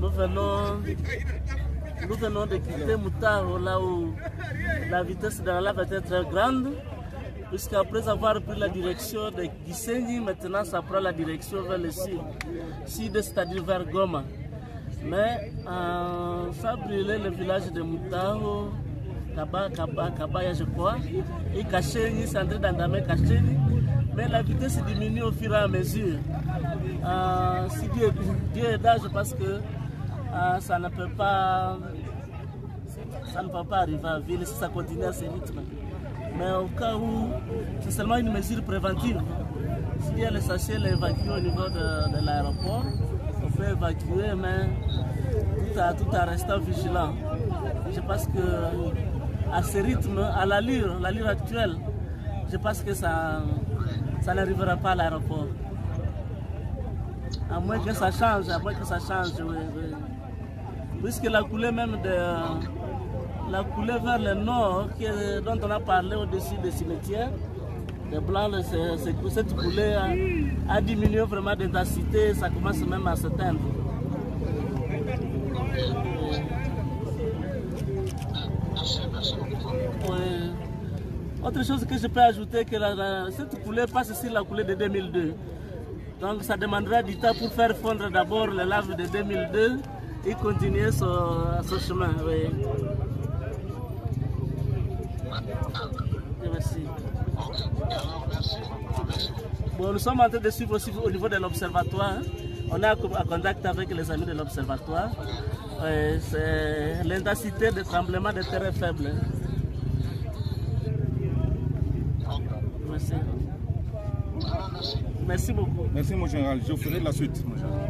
Nous venons de quitter Moutaro, là où la vitesse de la lave était très grande, puisqu'après avoir pris la direction de Gisenyi, maintenant ça prend la direction vers le sud, c'est-à-dire vers Goma. Mais ça a brûlé le village de Moutaro, Kabaya je crois, et Kachenyi, c'est en train d'entamer Kachenyi, mais la vitesse diminue au fur et à mesure. Si Dieu est là, je pense que ça ne peut pas arriver à ville si ça continue à ce rythme. Mais au cas où, c'est seulement une mesure préventive. S'il y a les sachets, les évacuer au niveau de l'aéroport, on peut évacuer, mais tout en restant vigilant. Je pense que à ce rythme, à l'allure actuelle, je pense que ça n'arrivera pas à l'aéroport. À moins que ça change, oui. Puisque la coulée même la coulée vers le nord, dont on a parlé au-dessus des cimetières, les blancs, cette coulée a diminué vraiment d'intensité, ça commence même à s'éteindre. Oui. Autre chose que je peux ajouter, que cette coulée passe sur la coulée de 2002. Donc ça demandera du temps pour faire fondre d'abord les laves de 2002 et continuer ce chemin. Oui. Merci. Bon, nous sommes en train de suivre aussi au niveau de l'observatoire. On est en contact avec les amis de l'observatoire. L'intensité de tremblement de terre est faible. Merci. Merci beaucoup. Merci mon général, je ferai la suite mon général.